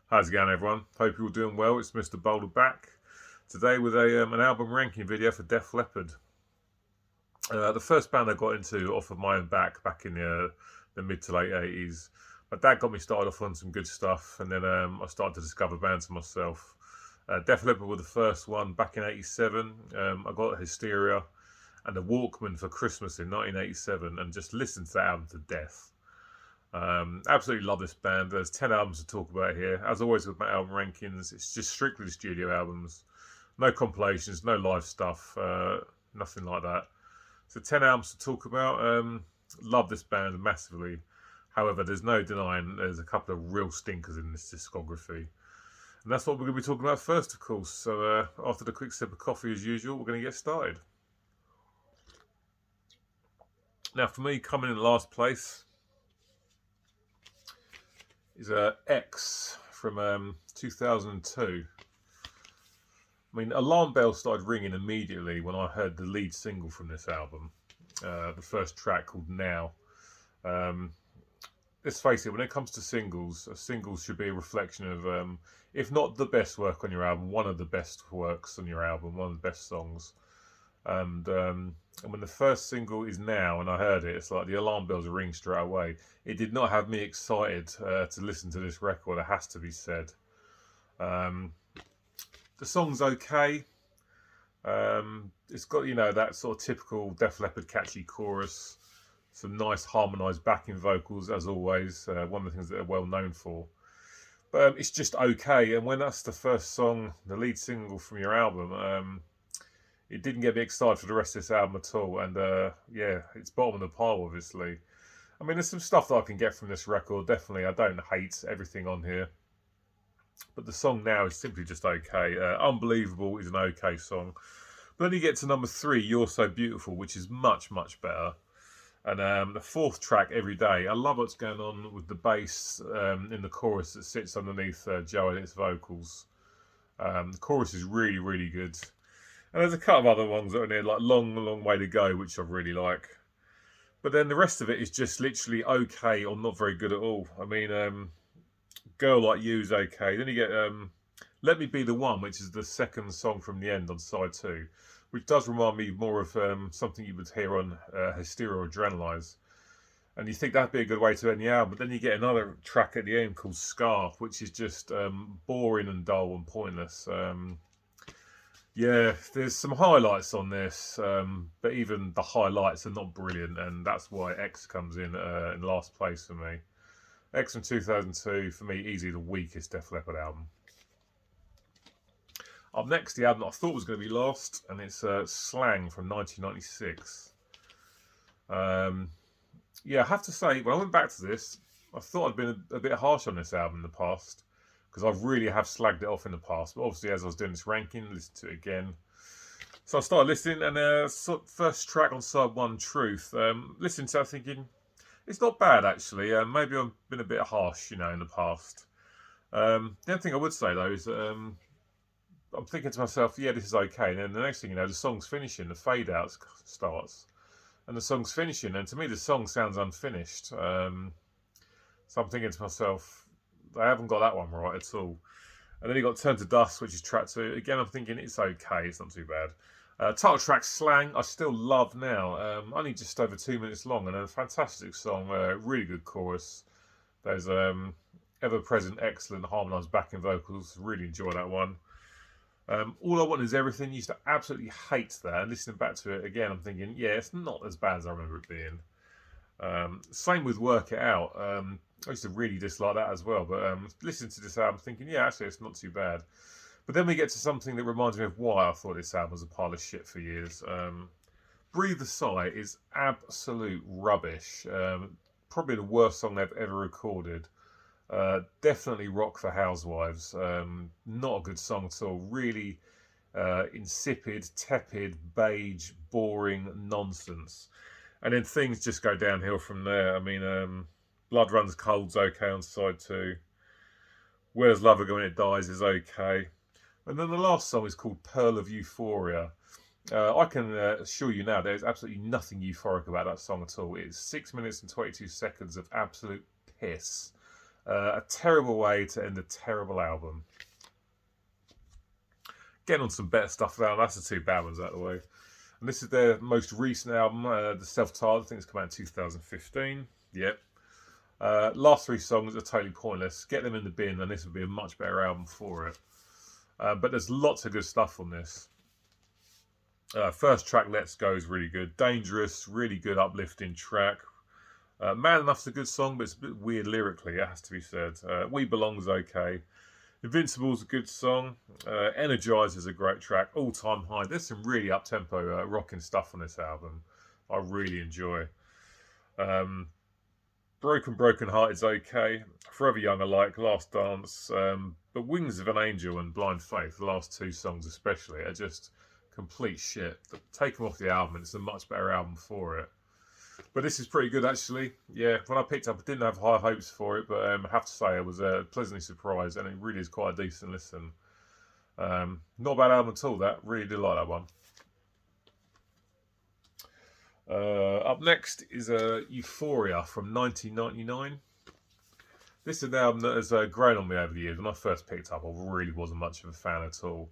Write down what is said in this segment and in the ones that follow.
How's it going, everyone? Hope you're all doing well. It's Mr. Boulder back today with an album ranking video for Def Leppard. The first band I got into off of my own back in the mid to late 80s. My dad got me started off on some good stuff, and then I started to discover bands for myself. Def Leppard were the first one back in '87. I got Hysteria and a Walkman for Christmas in 1987, and just listened to that album to death. Absolutely love this band. There's 10 albums to talk about here. As always with my album rankings, it's just strictly the studio albums. No compilations, no live stuff, nothing like that. So 10 albums to talk about. Love this band massively. However, there's no denying there's a couple of real stinkers in this discography. And that's what we're going to be talking about first, of course. So after the quick sip of coffee as usual, we're going to get started. Now for me, coming in last place is X from 2002. I mean, alarm bells started ringing immediately when I heard the lead single from this album, the first track called Now. Let's face it, when it comes to singles, a single should be a reflection of, if not the best work on your album, one of the best works on your album, one of the best songs. And when the first single is Now, and I heard it, it's like the alarm bells ring straight away. It did not have me excited to listen to this record, it has to be said. The song's okay. It's got, that sort of typical Def Leppard catchy chorus, some nice harmonised backing vocals, as always, one of the things that they're well known for. But it's just okay, and when that's the first song, the lead single from your album, it didn't get me excited for the rest of this album at all. And it's bottom of the pile, obviously. I mean, there's some stuff that I can get from this record, definitely. I don't hate everything on here. But the song Now is simply just okay. Unbelievable is an okay song. But then you get to number 3, You're So Beautiful, which is much, much better. And the fourth track, Every Day. I love what's going on with the bass in the chorus that sits underneath Joe Elliott's vocals. The chorus is really, really good. And there's a couple of other ones that are in there, like Long Way to Go, which I really like. But then the rest of it is just literally okay or not very good at all. I mean, Girl Like You is okay. Then you get Let Me Be the One, which is the second song from the end on side 2, which does remind me more of something you would hear on Hysteria or Adrenalize. And you think that'd be a good way to end the album. But then you get another track at the end called Scarf, which is just boring and dull and pointless. There's some highlights on this, but even the highlights are not brilliant, and that's why X comes in last place for me. X from 2002, for me, easily the weakest Def Leppard album. Up next, the album that I thought was going to be last, and it's Slang from 1996. I have to say, when I went back to this, I thought I'd been a bit harsh on this album in the past, because I really have slagged it off in the past. But obviously, as I was doing this ranking, listened to it again. So I started listening, and first track on side 1, Truth. Listening to it, thinking, it's not bad, actually. Maybe I've been a bit harsh, in the past. The only thing I would say, though, is that I'm thinking to myself, yeah, this is okay. And then the next thing you know, the song's finishing, the fade out starts, and the song's finishing. And to me, the song sounds unfinished. So I'm thinking to myself, I haven't got that one right at all. And then you got Turn to Dust, which is track 2. Again, I'm thinking it's okay, it's not too bad. Title track Slang, I still love now. Only just over 2 minutes long, and a fantastic song. Really good chorus. Those ever-present, excellent harmonised backing vocals. Really enjoy that one. All I Want Is Everything. Used to absolutely hate that. And listening back to it again, I'm thinking, yeah, it's not as bad as I remember it being. Same with Work It Out. I used to really dislike that as well. But listening to this album, thinking, yeah, actually, it's not too bad. But then we get to something that reminds me of why I thought this album was a pile of shit for years. Breathe a Sigh is absolute rubbish. Probably the worst song they've ever recorded. Definitely rock for housewives. Not a good song at all. Really insipid, tepid, beige, boring nonsense. And then things just go downhill from there. I mean, Blood Runs Cold's okay on side 2. Where's Love Go When It Dies is okay. And then the last song is called Pearl of Euphoria. I can assure you now there's absolutely nothing euphoric about that song at all. It's 6 minutes and 22 seconds of absolute piss. A terrible way to end a terrible album. Getting on some better stuff now. That's the two bad ones out of the way. And this is their most recent album, the self-titled. I think it's come out in 2015. Yep. Last three songs are totally pointless. Get them in the bin, and this would be a much better album for it. But there's lots of good stuff on this. First track, Let's Go, is really good. Dangerous, really good uplifting track. Man Enough's a good song, but it's a bit weird lyrically, it has to be said. We Belong's okay. Invincible's a good song. Energizer's a great track. All Time High. There's some really up-tempo rocking stuff on this album I really enjoy. Broken Heart is okay. Forever Young I like. Last Dance. But Wings of an Angel and Blind Faith, the last two songs especially, are just complete shit. Take them off the album and it's a much better album for it. But this is pretty good actually. Yeah, when I picked up I didn't have high hopes for it, but I have to say I was pleasantly surprised, and it really is quite a decent listen. Not a bad album at all, that. Really did like that one. Up next is Euphoria from 1999. This is an album that has grown on me over the years. When I first picked up, I really wasn't much of a fan at all.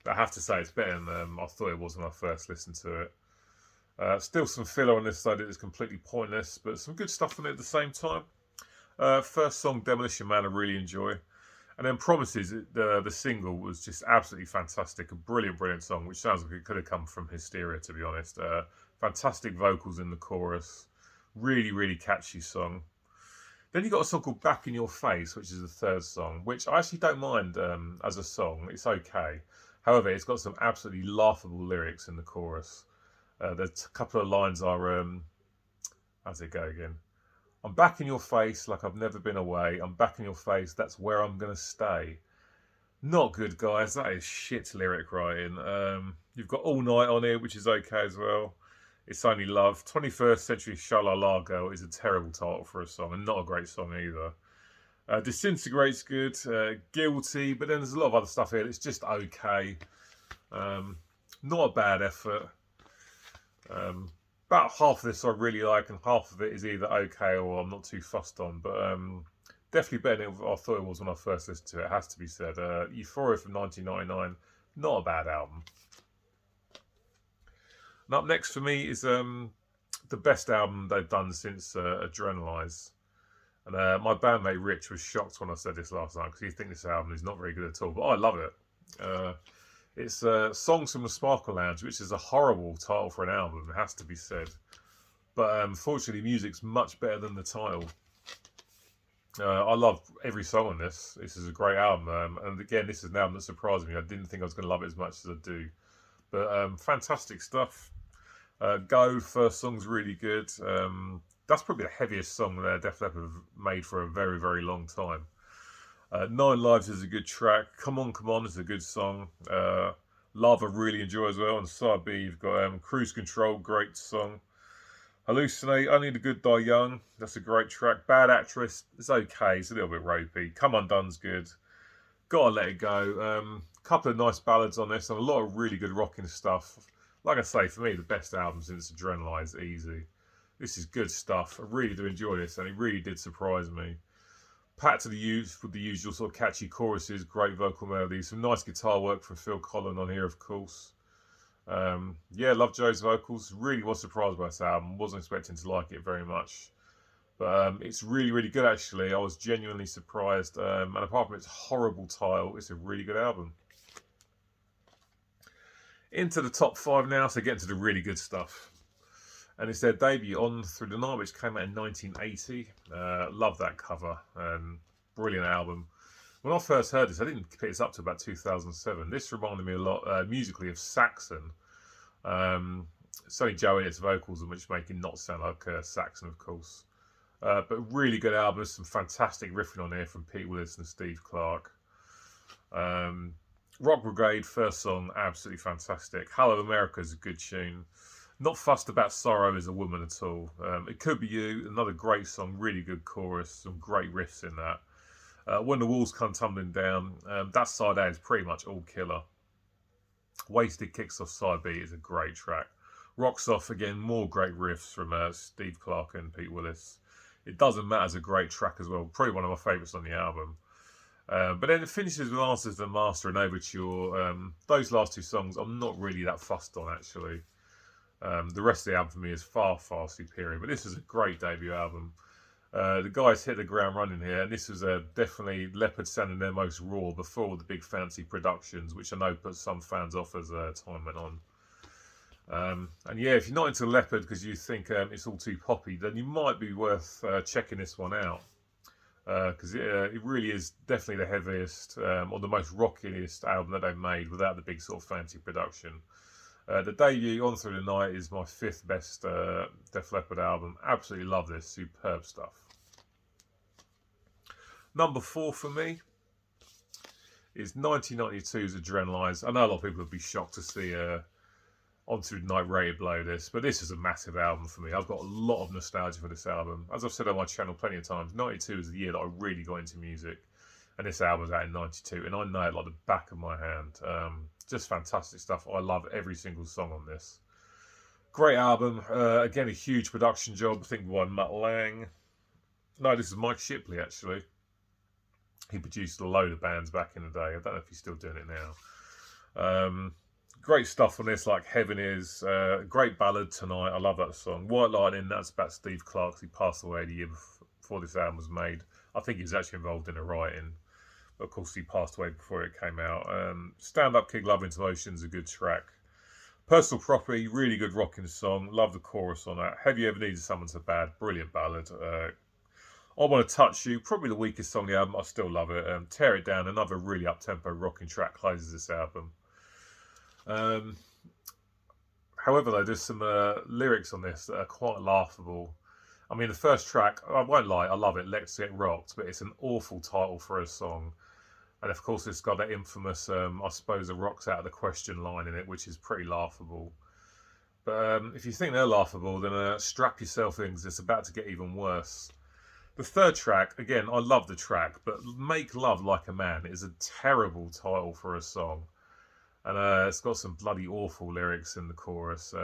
But I have to say it's better than I thought it was when I first listened to it. Still some filler on this side that is completely pointless, but some good stuff on it at the same time. First song, Demolition Man, I really enjoy. And then Promises, the single, was just absolutely fantastic. A brilliant, brilliant song, which sounds like it could have come from Hysteria, to be honest. Fantastic vocals in the chorus. Really, really catchy song. Then you got a song called Back in Your Face, which is the third song, which I actually don't mind as a song. It's okay. However, it's got some absolutely laughable lyrics in the chorus. There's a couple of lines are, how's it go again? I'm back in your face like I've never been away. I'm back in your face, that's where I'm going to stay. Not good, guys. That is shit lyric writing. You've got All Night on here, which is okay as well. It's Only Love. 21st Century Sha-La-La Girl is a terrible title for a song, and not a great song either. Disintegrate's good. Guilty, but then there's a lot of other stuff here that's just okay. Not a bad effort. About half of this I really like, and half of it is either okay or I'm not too fussed on. But definitely better than I thought it was when I first listened to it, it has to be said. Euphoria from 1999, not a bad album. And up next for me is the best album they've done since Adrenalize. And my bandmate Rich was shocked when I said this last night, because he thinks this album is not very good at all. But I love it. It's Songs from the Sparkle Lounge, which is a horrible title for an album, it has to be said. But unfortunately, music's much better than the title. I love every song on this. This is a great album. And again, this is an album that surprised me. I didn't think I was going to love it as much as I do. But fantastic stuff. Go, first song's really good. That's probably the heaviest song that Def Leppard have made for a very, very long time. 9 Lives is a good track. Come On is a good song. Love I really enjoy as well. On side B, you've got Cruise Control, great song. Hallucinate, Only the Good Die Young, that's a great track. Bad Actress, it's okay, it's a little bit ropey. Come Undone's good. Gotta Let It Go. Couple of nice ballads on this, and a lot of really good rocking stuff. Like I say, for me, the best album since Adrenalize, easy. This is good stuff. I really do enjoy this, and it really did surprise me. Packed to the use with the usual sort of catchy choruses, great vocal melodies, some nice guitar work from Phil Collin on here, of course. Yeah, love Joe's vocals. Really was surprised by this album. Wasn't expecting to like it very much. But it's really, really good, actually. I was genuinely surprised. And apart from its horrible title, it's a really good album. Into the top 5 now, so get into the really good stuff. And it's their debut, On Through the Night, which came out in 1980. Love that cover. Brilliant album. When I first heard this, I didn't pick this up to about 2007. This reminded me a lot musically of Saxon. It's only Joe Elliott's vocals, which make it not sound like Saxon, of course. But really good album. There's some fantastic riffing on here from Pete Willis and Steve Clark. Rock Brigade, first song, absolutely fantastic. Hello America is a good tune. Not fussed about sorrow as a woman at all. It Could Be You, another great song, really good chorus, some great riffs in that. When the Walls Come Tumbling Down, that side A is pretty much all killer. Wasted kicks off side B is a great track. Rocks Off, again, more great riffs from Steve Clark and Pete Willis. It Doesn't Matter is a great track as well. Probably one of my favourites on the album. But then it finishes with Answers to the Master and Overture. Those last two songs I'm not really that fussed on, actually. The rest of the album for me is far, far superior. But this is a great debut album. The guys hit the ground running here, and this was definitely Leppard sounding their most raw before the big fancy productions, which I know put some fans off as time went on. And yeah, if you're not into Leppard because you think it's all too poppy, then you might be worth checking this one out. Because it really is definitely the heaviest or the most rockiest album that they've made without the big sort of fancy production. The debut, On Through the Night, is my 5th best Def Leppard album. Absolutely love this. Superb stuff. Number 4 for me is 1992's Adrenalize. I know a lot of people would be shocked to see On Through the Night rated below this, but this is a massive album for me. I've got a lot of nostalgia for this album. As I've said on my channel plenty of times, 92 is the year that I really got into music. And this album was out in 92, and I know it like the back of my hand. Just fantastic stuff. I love every single song on this. Great album. Again, a huge production job. I think by Mutt Lange. No, this is Mike Shipley, actually. He produced a load of bands back in the day. I don't know if he's still doing it now. Great stuff on this, like Heaven Is. Great ballad, Tonight. I love that song. White Lightning, that's about Steve Clark. He passed away the year before this album was made. I think he was actually involved in the writing. But of course, he passed away before it came out. Stand Up Kid, Love Into Motion is a good track. Personal Property, really good rocking song. Love the chorus on that. Have You Ever Needed Someone So Bad? Brilliant ballad. I Want to Touch You, probably the weakest song on the album. I still love it. Tear It Down, another really up-tempo rocking track, closes this album. However, though, there's some lyrics on this that are quite laughable. I mean, the first track, I won't lie, I love it, Let's Get Rocked, but it's an awful title for a song. And of course, it's got that infamous, I suppose, the rock's out of the question line in it, which is pretty laughable. But if you think they're laughable, then strap yourself in, because it's about to get even worse. The third track, again, I love the track, but Make Love Like a Man is a terrible title for a song. And it's got some bloody awful lyrics in the chorus.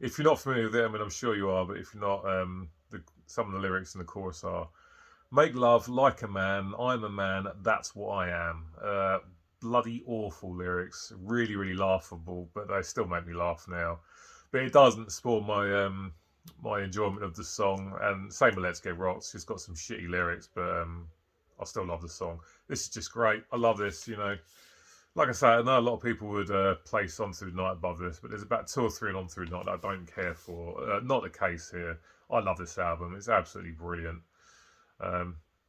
If you're not familiar with it, I mean, I'm sure you are, but if you're not, some of the lyrics in the chorus are, make love like a man, I'm a man, that's what I am. Bloody awful lyrics, really, really laughable, but they still make me laugh now. But it doesn't spoil my my enjoyment of the song, and same with Let's Get Rocked. It's just got some shitty lyrics, but I still love the song. This is just great. I love this, you know. Like I say, I know a lot of people would place On Through the Night above this, but there's about 2 or 3 On Through the Night that I don't care for. Not the case here. I love this album. It's absolutely brilliant.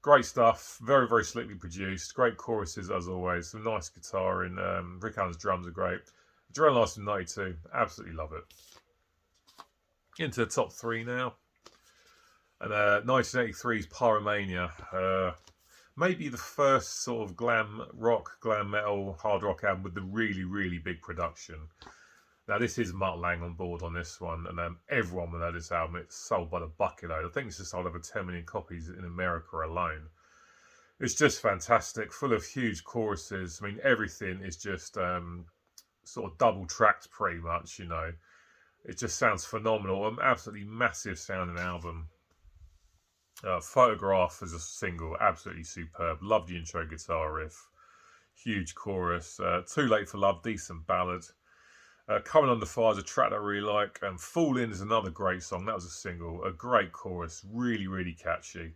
Great stuff. Very, very slickly produced. Great choruses, as always. Some nice guitar, and Rick Allen's drums are great. Adrenalize from 92. Absolutely love it. Into the top 3 now. And 1983's Pyromania. Maybe the first sort of glam rock, glam metal, hard rock album with the really, really big production. Now, this is Mutt Lange on board on this one, and everyone will know this album. It's sold by the bucket load. I think it's just sold over 10 million copies in America alone. It's just fantastic, full of huge choruses. I mean, everything is just sort of double-tracked pretty much, you know. It just sounds phenomenal. An absolutely massive sounding album. Photograph as a single, absolutely superb. Love the intro guitar riff. Huge chorus. Too Late for Love, decent ballad. Coming Under Fire is a track that I really like. Fall In is another great song. That was a single. A great chorus. Really, really catchy.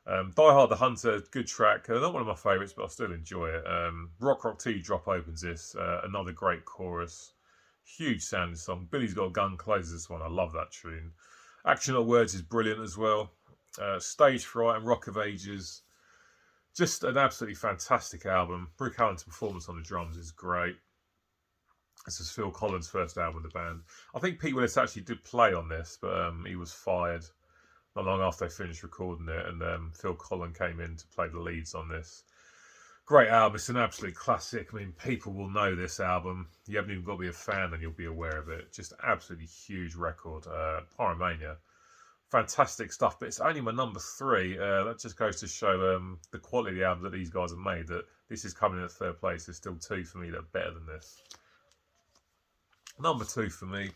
Die Hard the Hunter, good track. Not one of my favourites, but I still enjoy it. Rock Rock Tea Drop opens this. Another great chorus. Huge sounding song. Billy's Got a Gun closes this one. I love that tune. Action Not Words is brilliant as well. Stage Fright and Rock of Ages. Just an absolutely fantastic album. Rick Allen's performance on the drums is great. This is Phil Collins' first album with the band. I think Pete Willis actually did play on this, but he was fired not long after they finished recording it, and Phil Collins came in to play the leads on this. Great album. It's an absolute classic. I mean, people will know this album. You haven't even got to be a fan and you'll be aware of it. Just absolutely huge record. Pyromania. Fantastic stuff, but it's only my number 3. That just goes to show the quality of the albums that these guys have made, that this is coming in at 3rd place. There's still 2 for me that are better than this. Number 2 for me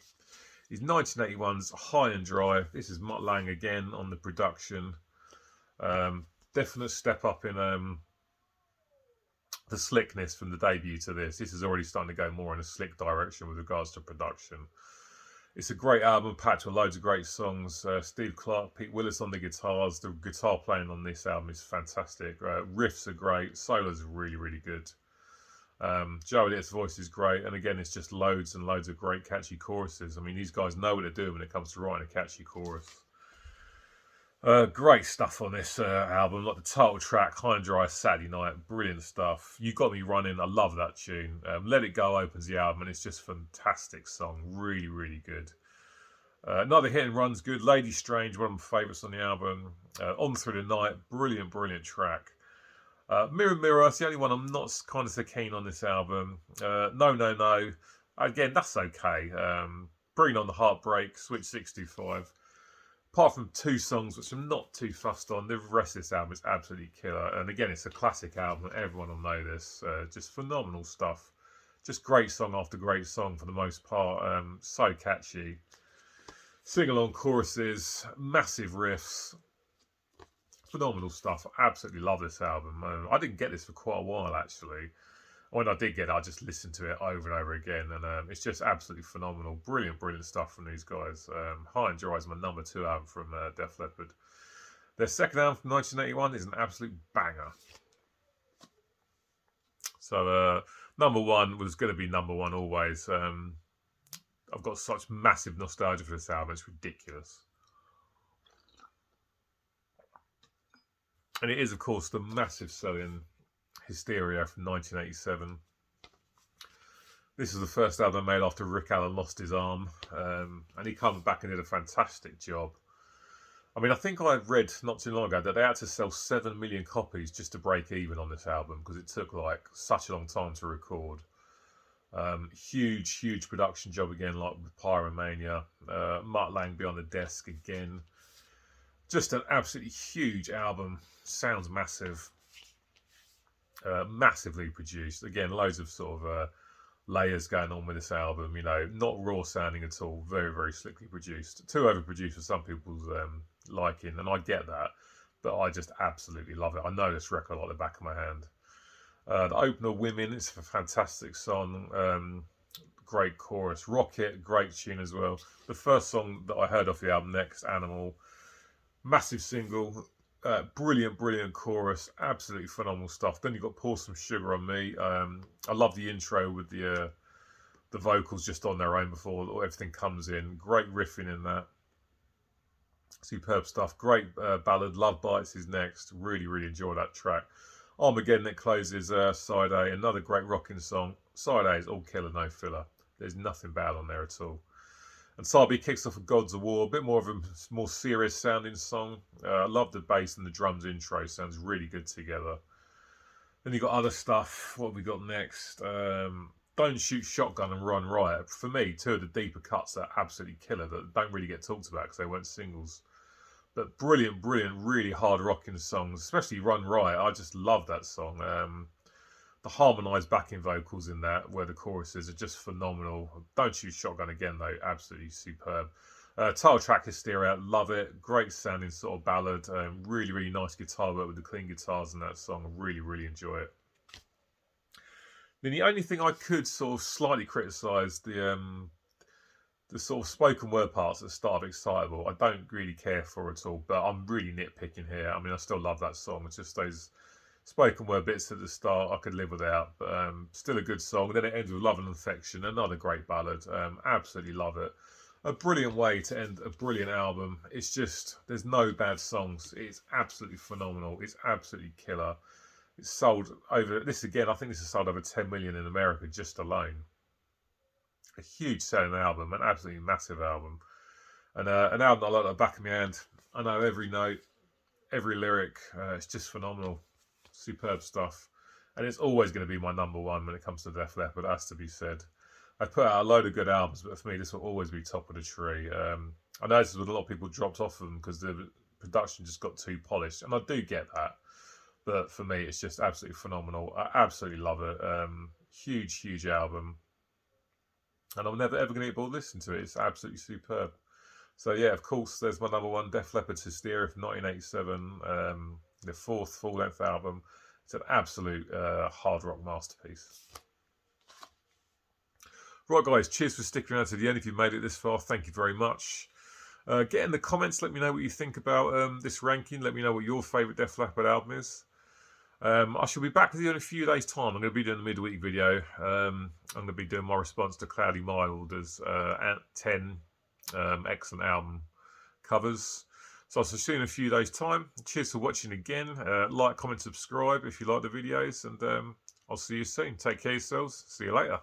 His 1981's High and Dry. This is Mutt Lange again on the production. Definite step up in the slickness from the debut to this. This is already starting to go more in a slick direction with regards to production. It's a great album, packed with loads of great songs. Steve Clark, Pete Willis on the guitars. The guitar playing on this album is fantastic. Riffs are great. Solos are really, really good. Joe Elliott's voice is great. And again, it's just loads and loads of great catchy choruses. I mean, these guys know what they're doing when it comes to writing a catchy chorus. Great stuff on this album, like the title track, High and Dry, Saturday Night, brilliant stuff. You Got Me Running, I love that tune. Let It Go opens the album, and it's just a fantastic song, really, really good. Another Hit and Run's good, Lady Strange, one of my favourites on the album. On Through the Night, brilliant, brilliant track. Mirror Mirror, it's the only one I'm not kind of so keen on this album. No, No, No, again, that's okay. Bring On the Heartbreak, Switch 625. Apart from two songs, which I'm not too fussed on, the rest of this album is absolutely killer. And again, it's a classic album. Everyone will know this. Just phenomenal stuff. Just great song after great song for the most part. So catchy. Sing-along choruses, massive riffs. Phenomenal stuff. I absolutely love this album. I didn't get this for quite a while, actually. When I did get it, I just listened to it over and over again, and it's just absolutely phenomenal. Brilliant, brilliant stuff from these guys. High and Dry is my number 2 album from Def Leppard. Their second album from 1981 is an absolute banger. So number 1 was going to be number 1 always. I've got such massive nostalgia for this album, it's ridiculous. And it is, of course, the massive selling Hysteria from 1987. This is the first album I made after Rick Allen lost his arm, and he came back and did a fantastic job. I mean, I think I read not too long ago that they had to sell 7 million copies just to break even on this album because it took like such a long time to record. Huge production job again, like with Pyromania. Mutt Lange be on the desk again. Just an absolutely huge album. Sounds massive. Massively produced. Again, loads of sort of layers going on with this album. You know, not raw sounding at all. Very, very slickly produced. Too overproduced for some people's liking, and I get that. But I just absolutely love it. I know this record like the back of my hand. The opener, Women, it's a fantastic song. Great chorus. Rocket, great tune as well. The first song that I heard off the album, Next, Animal. Massive single. Brilliant chorus, absolutely phenomenal stuff. Then you've got Pour Some Sugar on Me. I love the intro with the vocals just on their own before everything comes in. Great riffing in that. Superb stuff. Great ballad. Love Bites is next. Really enjoy that track. Armageddon, it closes Side A. Another great rocking song. Side A is all killer, no filler. There's nothing bad on there at all. And Side B kicks off with Gods of War, a bit more of a more serious sounding song. I love the bass and the drums intro, sounds really good together. Then you got other stuff. What have we got next? Don't Shoot Shotgun and Run Riot. For me, 2 of the deeper cuts are absolutely killer that don't really get talked about because they weren't singles. But brilliant, really hard rocking songs, especially Run Riot. I just love that song. The harmonised backing vocals in that, where the choruses are just phenomenal. Don't Shoot Shotgun again, though, absolutely superb. Title track, Hysteria, love it. Great sounding sort of ballad. Really nice guitar work with the clean guitars in that song. Really enjoy it. Then the only thing I could sort of slightly criticise, the sort of spoken word parts at the start of Excitable, I don't really care for at all, but I'm really nitpicking here. I mean, I still love that song. It's just those spoken word bits at the start I could live without, but still a good song. Then it ends with Love and Affection, another great ballad. Absolutely love it. A brilliant way to end a brilliant album. It's just, there's no bad songs. It's absolutely phenomenal. It's absolutely killer. It's sold over, this again, I think this has sold over 10 million in America just alone. A huge selling album, an absolutely massive album. And an album I like at the back of my hand. I know every note, every lyric. It's just phenomenal. Superb stuff. And it's always going to be my number 1 when it comes to Def Leppard, has to be said. I put out a load of good albums, but for me, this will always be top of the tree. I noticed that a lot of people dropped off them because the production just got too polished, and I do get that. But for me, it's just absolutely phenomenal. I absolutely love it. Huge album. and I'm never ever going to get bored listening to it. It's absolutely superb. So yeah, of course, there's my number one, Def Leppard's Hysteria from 1987, the fourth full-length album. It's an absolute hard rock masterpiece. Right, guys, cheers for sticking around to the end. If you made it this far, thank you very much. Get in the comments, let me know what you think about this ranking. Let me know what your favourite Def Leppard album is. I shall be back with you in a few days' time. I'm going to be doing a midweek video. I'm going to be doing my response to Cloudy Mild's 10 excellent album covers. So I'll see you in a few days' time. Cheers for watching again. Like, comment, subscribe if you like the videos, and I'll see you soon. Take care of yourselves. See you later.